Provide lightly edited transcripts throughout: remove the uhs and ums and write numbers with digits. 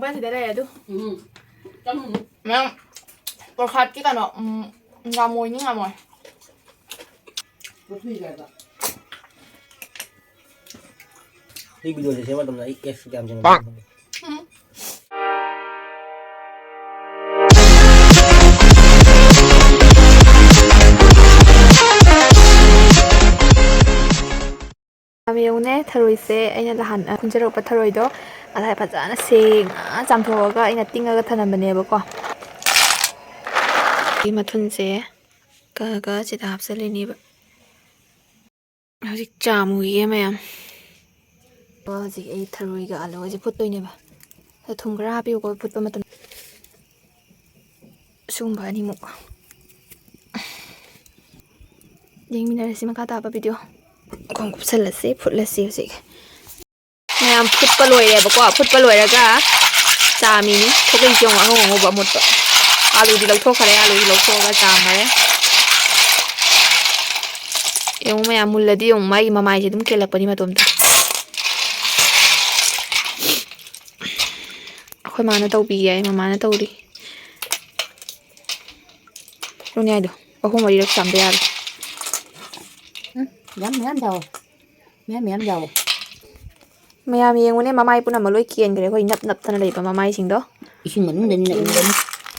통과해서 내려야 돼. 좀 그냥 뭘 갖기가 너 nga mồi như nga mồi. Ini video saya sama teman IKF jam jam. ꯌꯦꯡꯉꯨꯅꯦ ꯊꯔꯣꯏꯁꯦ ꯑꯩꯅ ꯅꯍꯥꯟ ꯈꯨꯟꯖꯔꯛꯄ ꯊꯔꯣꯏꯗꯣ ꯉꯁꯥꯏ ꯐꯖꯅ ꯁꯦꯡꯅ ꯆꯥꯝꯊꯣꯛꯑꯒ ꯑꯩꯅ ꯇꯤꯡꯉꯒ ꯊꯅꯝꯕꯅꯦꯕꯀꯣ. 이 ꯃꯊꯨꯟꯁꯦ ꯀꯛꯑꯒ ꯁꯤꯗ ꯍꯥꯞꯆꯜꯂꯤꯅꯦꯕ. ꯍꯧꯖꯤꯛ ꯆꯥꯝꯃꯨꯒꯤꯒꯦ ꯃꯌꯥꯝ. ꯍꯧꯖꯤꯛ ꯑꯩ ꯊꯔꯣꯏꯒ ꯑꯂꯨꯒꯁꯦ ꯐꯨꯠꯇꯣꯏꯅꯦꯕ. ꯊꯨꯝ ꯈꯔ ꯍꯥꯞꯄꯤꯌꯨꯀꯣ ꯐꯨꯠꯄ ꯃꯇꯝ. ꯁꯨꯒꯨꯝꯕ ꯑꯅꯤꯃꯨꯛ ꯌꯦꯡꯃꯤꯟꯅꯔꯁꯤ ꯃꯈꯥ ꯇꯥꯕ ꯚꯤꯗꯤꯑꯣ. ꯈꯣꯡ ꯀꯨꯞꯁꯜꯂꯁꯤ ꯐꯨꯠꯂꯁꯤ ꯍꯧꯖꯤꯛ. ꯃꯌꯥꯝ ꯐꯨꯠꯄ ꯂꯣꯏꯔꯦꯕꯀꯣ. ꯐꯨꯠꯄ ꯂꯣꯏꯔꯒ ꯆꯥꯝꯃꯤꯅꯤ. ꯊꯣꯛꯂꯛꯏꯁꯦ ꯌꯦꯡꯉꯨ ꯑꯉꯧ ꯑꯉꯧꯕ ꯑꯃꯨꯠꯄ. 아lu디 ꯂꯧꯊꯣꯛꯈ꯭ꯔꯦ. 아lu디 ꯂꯧꯊꯣꯛꯑꯒ ꯆꯥꯝꯃꯔꯦ. ꯌꯦꯡꯉꯨ ꯃꯌꯥꯝ ꯃꯨꯜꯂꯗꯤ ꯌꯦꯡꯉꯨ ꯃꯥꯒꯤ ꯃꯃꯥꯏꯁꯦ ꯑꯗꯨꯝ ꯀꯦꯜꯂꯛꯄꯅꯤ ꯃꯇꯣꯝꯇ. ꯑꯩꯈꯣꯏ ꯃꯥꯅ ꯇꯧꯕꯤꯌꯦ ꯃꯃꯥꯅ ꯇꯧꯔꯤ. ꯂꯣꯟꯌꯥꯏꯗꯣ 3-4ꯔꯛ ꯆꯥꯝꯕ ꯌꯥꯔꯦ. ꯌꯥꯝ ꯌꯥꯎ. ꯃꯌꯥꯝ ꯌꯥꯎ. ꯃꯌꯥꯝ ꯌꯦꯡꯉꯨꯅꯦ ꯃꯃꯥꯏ ꯄꯨꯝꯅꯃꯛ ꯂꯣꯏ ꯀꯦꯟꯈ꯭ꯔꯦ. ꯑꯩꯈꯣꯏ ꯅꯞ ꯅꯞꯇꯅ ꯂꯩꯕ ꯃꯃꯥꯏꯁꯤꯡꯗꯣ. 이신 맞는데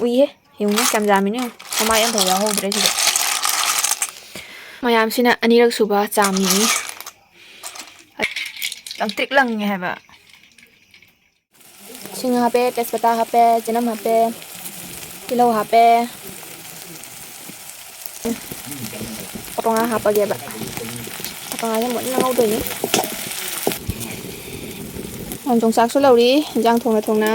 우이해. ꯌꯦꯡꯉꯨꯅꯦ ꯀꯌꯥꯝ ꯌꯥꯝꯃꯤꯅꯦ. ꯃꯃꯥꯏ ꯑꯝꯐꯥꯎ ꯌꯥꯎꯍꯧꯗ꯭ꯔꯦ ꯁꯤꯗ. ꯃꯌꯥꯝꯁꯤꯅ ꯑꯅꯤꯔꯛ ꯁꯨꯕ ꯆꯥꯝꯃꯤꯅꯤ. ꯂꯪꯇ꯭ꯔꯤꯛ ꯂꯪꯉꯦ ꯍꯥꯏꯕ. ꯁꯤꯡ ꯍꯥꯞꯄꯦ, ꯇꯦꯖꯄꯇꯥ ꯍꯥꯞꯄꯦ, ꯆꯅꯝ ꯍꯥꯞꯄꯦ, ꯇꯤꯜꯍꯧ ꯍꯥꯞꯄꯦ. ꯄꯥꯄꯪꯉꯥ ꯍꯥꯞꯄꯒꯦꯕ. ꯄꯥꯄꯪꯉꯥꯁꯦ ꯃꯨꯟꯅ ꯉꯧꯗꯣꯏꯅꯤ. ꯌꯣꯡꯆꯥꯛꯁꯨ ꯂꯧꯔꯤ. ꯏꯟꯖꯥꯡ ꯊꯣꯡꯅ ꯊꯣꯡꯅ.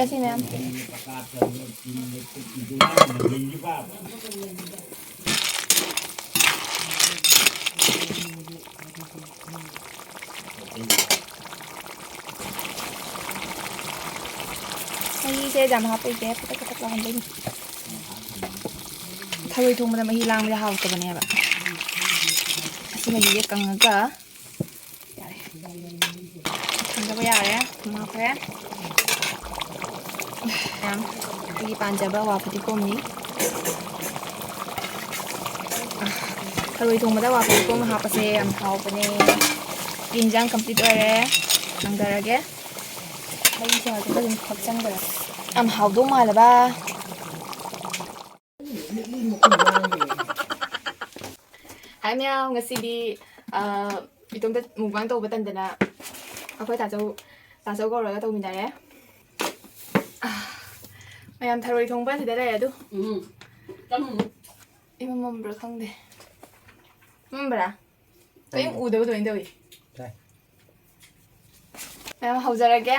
Kasi ma'am. ꯃꯍꯤꯁꯦ ꯌꯥꯝ ꯍꯥꯞꯄꯣꯏꯒꯦ. ꯈꯤꯇꯪ ꯈꯤꯇꯪ ꯂꯥꯡꯍꯟꯗꯣꯏꯅꯤ. ꯊꯔꯣꯏ ꯊꯣꯡꯕꯗ ꯃꯍꯤ ꯂꯥꯡꯕꯗ ꯍꯥꯎꯇꯕꯅꯦꯕ. ꯑꯁꯤ ꯃꯍꯤꯁꯦ ꯀꯪꯉꯒ ꯌꯥꯔꯦ. ꯊꯝꯖꯕ ꯌꯥꯔꯦ. ꯊꯨꯝ ꯍꯥꯞꯈ꯭ꯔꯦ. ꯑꯩꯒꯤ ꯄꯥꯟꯖꯕ ꯑꯋꯥ ꯐꯗꯤꯒꯣꯝꯅꯤ. ꯊꯔꯣꯏ ꯊꯣꯡꯕꯗ ꯑꯋꯥ ꯐꯗꯤꯒꯣꯝ ꯍꯥꯞꯄꯁꯦ ꯌꯥꯝ ꯍꯥꯎꯕꯅꯦ. ꯏꯟꯖꯥꯡ ꯀꯝꯄ꯭ꯂꯤꯠ ꯑꯣꯏꯔꯦ. ꯊꯥꯡꯊꯔꯒꯦ. ꯃꯍꯤꯁꯦ ꯍꯧꯖꯤꯛ ꯑꯗꯨꯝ ꯊꯛꯆꯟꯈ꯭ꯔꯦ. ꯌꯥꯝ ꯍꯥꯎꯗꯧ ꯃꯥꯜꯂꯕ. ꯍꯥꯏ ꯃꯌꯥꯝ ꯉꯁꯤꯗꯤ ꯏꯇꯣꯝꯇ ꯃꯨꯛꯕꯥꯡ ꯇꯧꯕ ꯇꯟꯗꯅ ꯑꯩꯈꯣꯏ ꯇꯥꯆꯧ ꯀꯧꯔꯒ ꯇꯧꯃꯤꯟꯅꯔꯦ. ꯃꯌꯥꯝ ꯊꯔꯣꯏ ꯊꯣꯡꯕ ꯁꯤꯗ ꯂꯩꯔꯦ ꯑꯗꯨ. 이만만불 강대. 만불아. 그냥 우대고 도인데 왜? 그냥 하우자라게.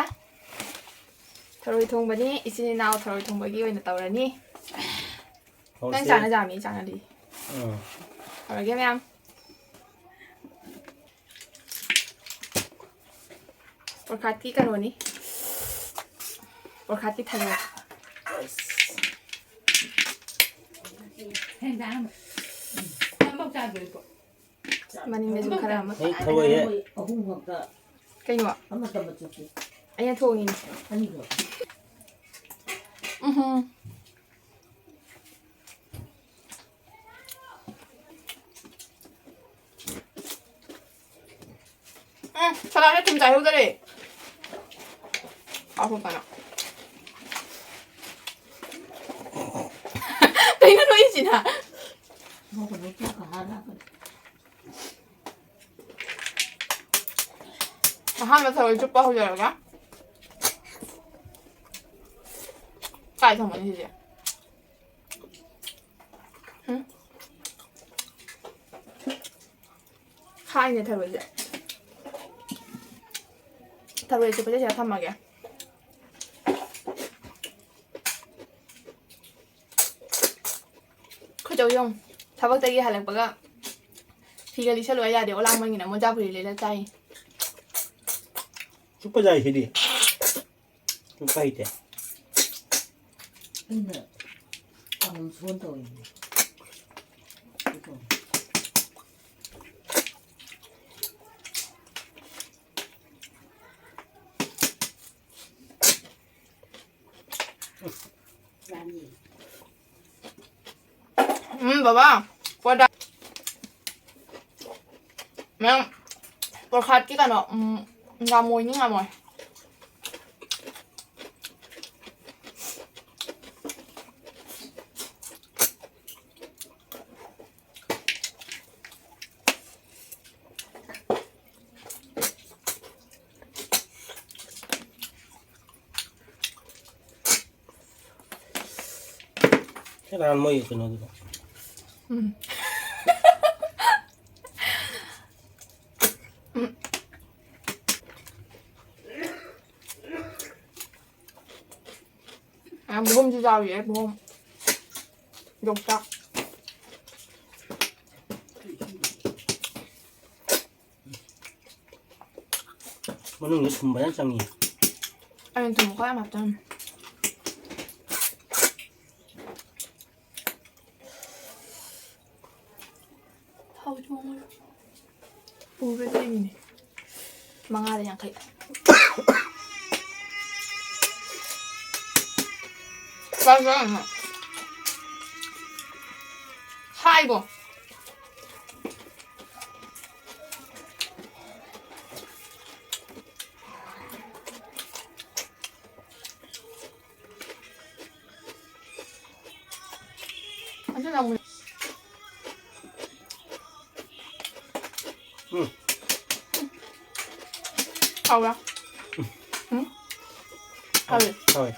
ಥರೋ이 통바니 이신이 나오 ಥರೋ이 통바기 오이나 따오라니. 난 짜나 자미 짜나리. 그러게 면. 볼카티 까노니. 볼카티 타노. 마님네 좀 가라 한번. 그니까. 아니야 통이. 사람이 좀 자유들이. 아 그렇구나. 내가 노이지나. 하면서 얼죽 빠오려가? 까이서 뭐니지? 응? 카이네 타로이지. 타로이지 보자 제가 탐막이야. 형 다박대기 할랑바가 비가 리셔로 해야 돼 올랑망이나 먼저 부리래 짜이 슈퍼자이시디 슈퍼이대 근데 수원도 있네. 봐봐 qua mẹ còn khát cái cả nó ngà mùi nhưng ngà mùi cái là ăn môi của nó rồi à bố không sao vậy bố không dục chắc mình nghĩ thùng bán sang nhỉ anh thùng có em học chân thâu chuông bù cái gì này mang ai để nhang khỉ vâng hai bộ anh thích lòng khâu ra khâu đi thôi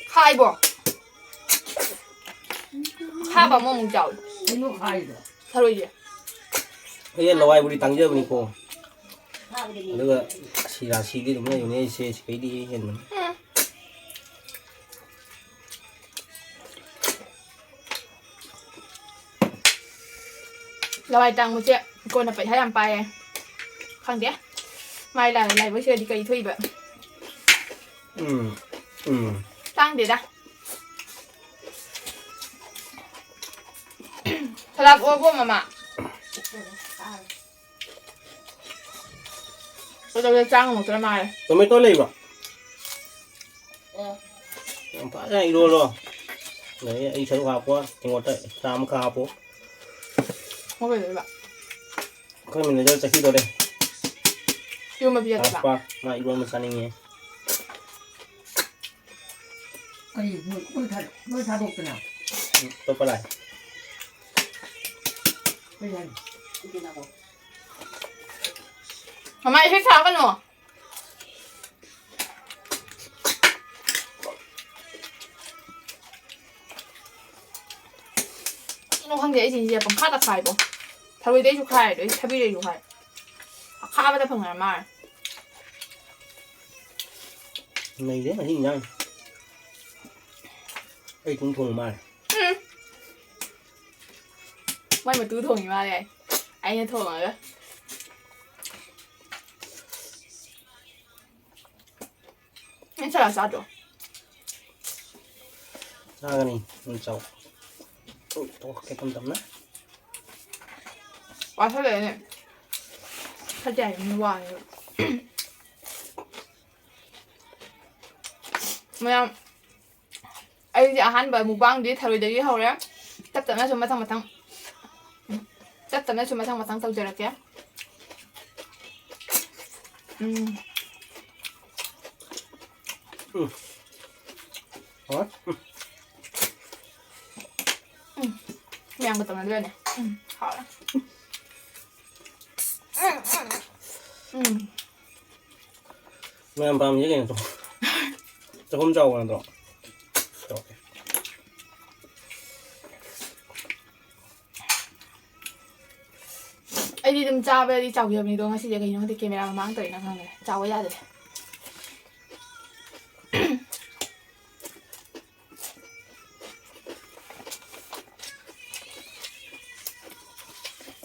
hai bộ hai bà mua một chậu nó hay rồi. sao rồi gì cái là ai budi tăng giờ budi cô nữa xì là xì đi đúng rồi này xì cái đi hiện mình là bài tăng một chuyện cô là phải thấy làm bài không thế mai là này với chơi đi cây thuê vậy tăng để ra thật là ô mà tôi trang một cái mai tôi mới tôi lấy vào phải này luôn rồi đấy anh chơi hòa quá anh ngồi đây làm khá phố không phải vậy bạn coi mình chơi chạy khi đây yêu mà bây giờ bạn apa nah ibu mesan ini cái gì mới thay đổi cái nào tôi có lại bây giờ cái nào mà mày thích sao cái nữa nó không dễ gì bằng khát là phải bộ thay vì đấy chụp khai đấy thay vì đấy chụp khai khát với ta phần ngày mai này đấy là gì nhá đây cũng thùng mà mày mà tứ thùng mà này anh ấy thùng rồi đó anh sao là sao rồi ra cái này mình cháu tôi cái con tấm đấy quá sao đấy này thật dài như hoài mà anh sẽ ăn bởi một băng đi thay vì đấy hầu đấy chắc chắn là chúng ta thằng chắc chắn là chúng ta thằng tao chơi được kia đó mẹ ăn cái tầm này luôn này hảo lắm mẹ làm bao nhiêu cái này rồi cho hôm sau là rồi ꯑꯩꯗꯤ ꯑꯗꯨꯝ ꯆꯥꯕꯗꯤ ꯆꯥꯎꯖꯕꯅꯤꯗꯣ ꯉꯁꯤꯁꯦ ꯀꯩꯅꯣ ꯈꯪꯗꯦ camera ꯃꯃꯥꯡ ꯇꯧꯔꯤꯅ ꯈꯪꯗꯦ ꯆꯥꯎꯕ ꯌꯥꯗ꯭ꯔꯦ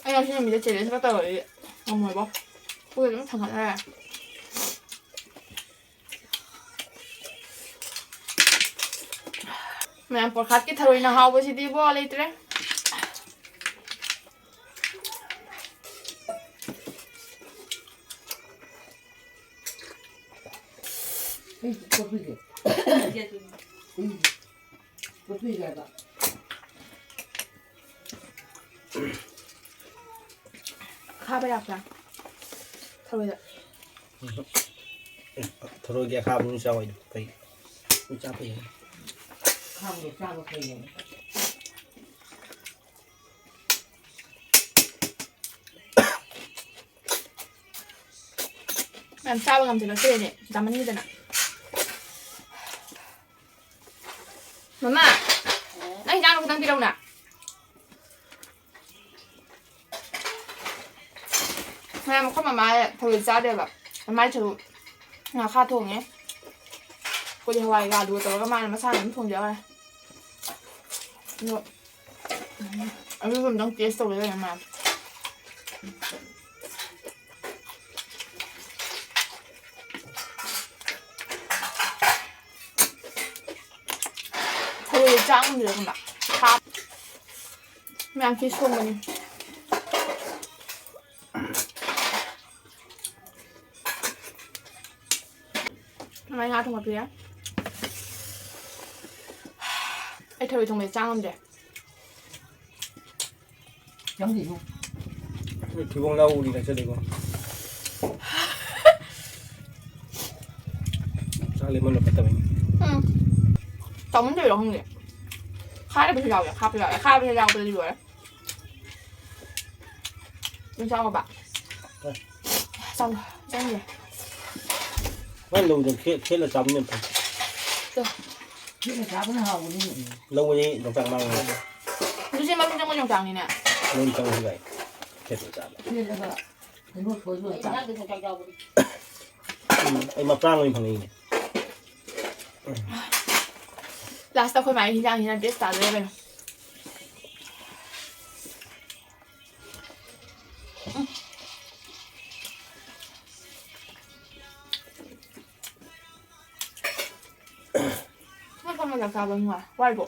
ꯑꯩ ꯉꯁꯤ ꯅꯨꯃꯤꯠꯇ ꯆꯦꯂꯦꯟꯖ ꯈꯔ ꯇꯧꯔꯗꯤ ꯉꯝꯃꯣꯏꯕꯣ ꯄꯨꯛ ꯑꯗꯨꯝ ꯊꯥꯡꯒꯠꯅꯔꯦ ꯃꯌꯥꯝ ꯄꯣꯔꯈꯥꯠꯀꯤ ꯊꯔꯣꯏꯅ ꯍꯥꯎꯕꯁꯤꯗꯤ ꯕꯣ ꯂꯩꯇ꯭ꯔꯦ ꯀꯣꯄꯤꯒꯦ ꯀꯣꯄꯤꯒꯦꯕ ꯈꯥꯕ ꯌꯥꯛꯄ꯭ꯔꯥ ꯊꯔꯣꯏꯗ ꯊꯔꯣꯏꯒꯤ ꯑꯈꯥꯕꯗꯨ ꯆꯥꯎꯋꯏꯗꯣ ꯐꯩ ꯆꯥ ꯐꯩ ꯈꯥꯡꯗꯣ ꯆꯥꯕ ꯐꯩꯌꯦ ꯃꯌꯥꯝ ꯆꯥꯕ ꯉꯝꯁꯤꯜꯂꯛꯇ꯭ꯔꯦꯅꯦ ꯆꯥꯃꯟꯈꯤꯗꯅ ꯃꯃꯥ ꯅꯪ ꯍꯤꯟꯖꯥꯡꯗꯣ ꯈꯤꯇꯪ ꯄꯤꯔꯧꯅ ꯃꯌꯥꯝ ꯑꯩꯈꯣꯏ ꯃꯃꯥ ꯊꯔꯣꯏ ꯆꯥꯗꯦꯕ ꯃꯃꯥꯏ ꯁꯔꯨꯛ ꯉꯥꯈꯥ ꯊꯣꯡꯉꯦ ꯀꯣꯂꯤ ꯍꯋꯥꯏꯒ ꯑꯂꯨꯒ ꯇꯧꯔꯒ ꯃꯥꯅ ꯃꯁꯥꯅ ꯑꯗꯨꯝ ꯊꯣꯡꯖꯈꯔꯦ ꯑꯗꯣ ꯑꯗꯨꯁꯨ ꯑꯝꯇꯪ ꯇꯦꯁ ꯇꯧꯒꯗꯣꯏꯅꯦ ꯃꯌꯥꯝ ꯊꯔꯣꯏꯁꯦ ꯆꯥꯡꯗ꯭ꯔꯦ ꯈꯪꯕ ꯃꯌꯥꯝ ꯐꯤꯁ ꯊꯣꯡꯕꯅꯤ ꯃꯃꯥꯏ ꯉꯥ ꯊꯣꯡꯒꯠꯄꯤꯔꯦ ꯑꯩ ꯊꯔꯣꯏ ꯊꯣꯡꯕꯁꯦ ꯆꯥ ꯉꯝꯗ꯭ꯔꯦ ꯆꯪꯗꯦꯕꯨ ꯊꯤꯕꯣꯡ ꯂꯥꯎꯕꯗꯤ ꯅꯠꯆꯗꯦꯀꯣ ꯆꯥꯛ ꯂꯦꯃꯟꯕ ꯐꯠꯇꯕꯩꯅꯤ ꯆꯥꯃꯟꯗꯣꯏꯔꯣ ꯈꯪꯗꯦ ꯈꯥꯕꯁꯨ ꯌꯥꯎꯋꯦ ꯈꯥꯕꯁꯨ ꯌꯥꯎꯋꯦ ꯈꯥꯕꯁꯨ ꯌꯥꯎꯕꯗꯗꯤ ꯂꯣꯏꯔꯦ ꯑꯗꯨꯝ ꯆꯥꯎꯕ ꯆꯥꯎ ꯆꯪꯗꯦ ꯃꯥꯏ ꯂꯧꯗ ꯈꯦꯠꯂ ꯆꯥꯕꯅ ꯐꯩ ꯈꯦꯠꯅ ꯆꯥꯕꯅ ꯍꯥꯎꯕꯅꯤ ꯂꯧꯕꯁꯦ ꯌꯣꯡꯆꯥꯛ ꯃꯥꯡꯉꯦ ꯑꯗꯨꯁꯦ ꯃꯃꯤꯡ ꯆꯪꯕ ꯌꯣꯡꯆꯥꯛꯅꯤꯅꯦ ꯂꯧ ꯆꯪꯉꯁꯨ ꯌꯥꯏ ꯈꯦꯠꯂ ꯆꯥꯕ ꯈꯦꯠꯂꯒ ꯀꯩꯅꯣ ꯊꯣꯏꯗꯣꯏ ꯆꯥ ꯑꯩ ꯃꯄ꯭ꯔꯥꯡ ꯑꯣꯏꯅ ꯐꯪꯉꯛꯏꯅꯦ ꯂꯥꯁꯇ ꯑꯩꯈꯣꯏ ꯃꯥꯒꯤ ꯍꯤꯟꯖꯥꯡꯁꯤꯅ ꯇꯦꯁ ꯇꯥꯗꯣꯏꯔꯦ ꯀꯩꯅꯣ ꯆꯥꯛ ꯆꯥꯕ ꯅꯨꯡꯉꯥꯏ ꯋꯥꯏꯕꯣ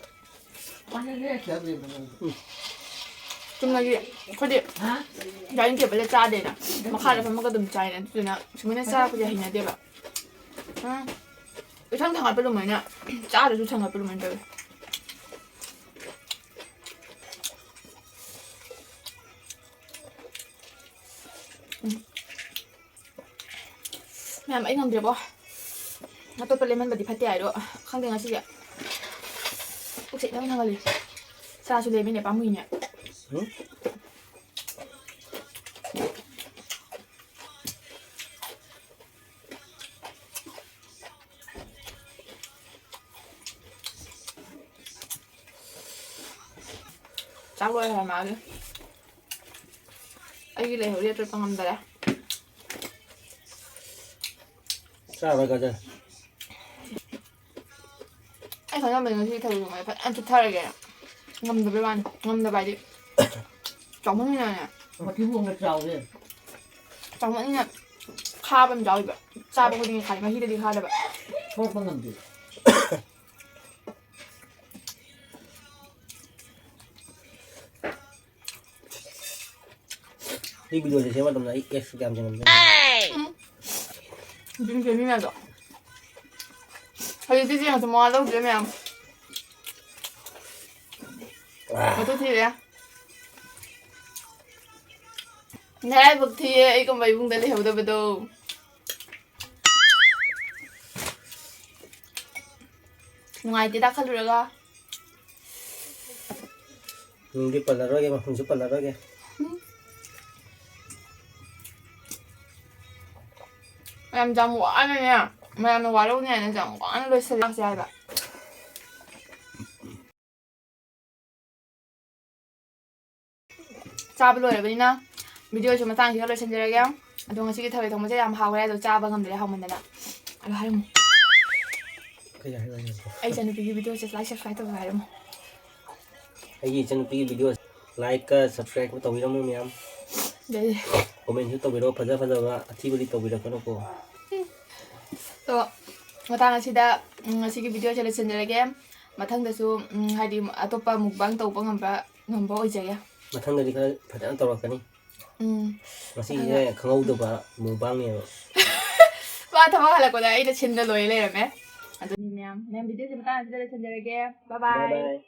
ꯆꯨꯝꯅꯒꯤ ꯑꯩꯈꯣꯏꯗꯤ ꯗꯥꯏꯅꯤꯡ ꯇꯦꯕꯜꯗ ꯆꯥꯗꯦꯅ ꯃꯈꯥꯗ ꯐꯝꯃꯒ ꯑꯗꯨꯝ ꯆꯥꯏꯅ ꯑꯗꯨꯗꯨꯅ ꯁꯨꯃꯥꯏꯅ ꯆꯥꯔꯛꯄꯁꯦ ꯍꯩꯅꯗꯦꯕ ꯏꯊꯪ ꯊꯥꯡꯒꯠꯄ ꯑꯗꯨꯃꯥꯏꯅ ꯆꯥꯗꯁꯨ ꯊꯥꯡꯒꯠꯄ ꯑꯗꯨꯃꯥꯏꯅ ꯇꯧꯋꯤ ꯃꯌꯥꯝ ꯑꯩ ꯉꯝꯗ꯭ꯔꯦꯕꯣ ꯑꯇꯣꯞꯄ ꯂꯦꯝꯍꯟꯕꯗꯤ ꯐꯠꯇꯦ ꯍꯥꯏꯗꯣ ꯈꯪꯗꯦ ꯉꯁꯤꯁꯦ ꯄꯨꯛꯁꯦ ꯏꯊꯪ ꯊꯪꯒꯠꯂꯤ ꯆꯥꯁꯨ ꯂꯦꯝꯃꯤꯅꯦ ꯄꯥꯝꯃꯨꯏꯅꯦ ꯆꯥꯛ ꯂꯣꯏꯔꯦ ꯍꯥꯏ ꯃꯥꯒꯤ ꯑꯩꯒꯤ ꯂꯩꯍꯧꯔꯤ ꯑꯇꯣꯞꯄ ꯉꯝꯗꯔꯦ ꯆꯥꯕ ꯒꯖꯔ ꯑꯩ ꯈꯪꯉꯝꯕꯅꯤ ꯉꯁꯤ ꯊꯔꯣꯏ ꯊꯣꯡꯕꯁꯦ ꯐꯖꯅ ꯆꯨꯞꯊꯔꯒꯦꯅ ꯉꯝꯗꯕꯩ ꯋꯥꯅꯤ ꯉꯝꯗꯕ ꯍꯥꯏꯗꯤ ꯆꯥꯎꯃꯟꯅꯅꯦ ꯃꯊꯤꯕꯣꯡꯅ ꯆꯥꯎꯋꯦ ꯆꯥꯎꯃꯟꯅ ꯈꯥꯕ ꯑꯃ ꯌꯥꯎꯋꯦꯕ ꯆꯥꯕ ꯈꯨꯗꯤꯡꯒꯤ ꯈꯥꯏ ꯃꯍꯤꯗꯗꯤ ꯈꯥꯗꯕ ꯊꯣꯛꯄ ꯉꯝꯗꯦ 이 비디오에서 제발 좀 나 X 게 안 되는데. 지금 재미나죠? 저희 지금 뭐 하려고 그러면 어떻게 해야? 나 버티에 이거 뭐 이분 달리 해보다 봐도 누가이때다 칼로리가 hindi pala roge ma hindi pala roge. em chồng quả này nha mà em quả đâu nha nó chồng quả nó đôi xì lắc dài vậy cha bây giờ là bên na ꯚꯤꯗꯤꯑꯣꯁꯨ ꯃꯇꯥꯡꯁꯤꯗ ꯂꯣꯏꯁꯤꯟꯖꯔꯒꯦ ꯑꯗꯣ ꯉꯁꯤꯒꯤ ꯊꯔꯣꯏ ꯊꯣꯡꯕꯁꯦ ꯌꯥꯝ ꯍꯥꯎꯈ꯭ꯔꯦ ꯑꯗꯣ ꯆꯥꯕ ꯉꯝꯗ꯭ꯔꯦ ꯍꯥꯎꯃꯟꯗꯅ ꯑꯗꯣ ꯍꯥꯏꯔꯝꯃꯨ ꯑꯩ ꯏꯆꯟꯅꯨꯄꯤꯒꯤ ꯚꯤꯗꯤꯑꯣꯁꯦ ꯂꯥꯏꯛ ꯁꯕꯁꯀ꯭ꯔꯥꯏꯕ ꯇꯧꯕ ꯍꯥꯏꯔꯝꯃꯨ ꯑꯩꯒꯤ ꯏꯆꯟꯅꯨꯄꯤꯒꯤ ꯚꯤꯗꯤꯑꯣ ꯂꯥꯏꯛꯀ ꯁꯕꯁꯀ꯭ꯔꯥꯏꯕ ꯇꯧꯕꯤꯔꯝꯃꯨ ꯃꯌꯥꯝ ꯑꯗꯩꯗꯤ ꯀꯣꯃꯦꯟꯁꯨ ꯇꯧꯕꯤꯔꯛꯑꯣ ꯐꯖꯕ ꯑꯊꯤꯕꯗꯤ ꯇꯧꯕꯤꯔꯛꯀꯅꯨꯀꯣ ꯑꯗꯣ ꯃꯇꯥꯡ ꯑꯁꯤꯗ ꯉꯁꯤꯒꯤ ꯚꯤꯗꯤꯑꯣꯁꯦ ꯂꯣꯏꯁꯤꯟꯖꯔꯒꯦ ꯃꯊꯪꯗꯁꯨ ꯍꯥꯏꯗꯤ ꯑꯇꯣꯞꯄ ꯃꯨꯛꯕꯥꯡ ꯇꯧꯕ ꯉꯝꯕ ꯑꯣꯏꯖꯒꯦ ꯃꯊꯪꯗꯗꯤ ꯈꯔ ꯐꯖꯅ ꯇꯧꯔꯛꯀꯅꯤ ꯉꯁꯤꯁꯦ ꯈꯪꯍꯧꯗꯕ ꯃꯨꯛꯕꯥꯡꯅꯦꯕ ꯃꯥ ꯊꯕꯛ ꯍꯜꯂꯛꯄꯗ ꯑꯩꯅ ꯁꯤꯟꯗ ꯂꯣꯏ ꯂꯩꯔꯝꯃꯦ ꯑꯗꯨꯅꯤ ꯃꯌꯥꯝ ꯚꯤꯗꯤꯑꯣꯁꯦ ꯃꯇꯥꯡ ꯑꯁꯤꯗ ꯂꯣꯏꯁꯤꯟꯖꯔꯒꯦ ꯕꯥꯏ ꯕꯥꯏ ꯕꯥꯏ ꯕꯥꯏ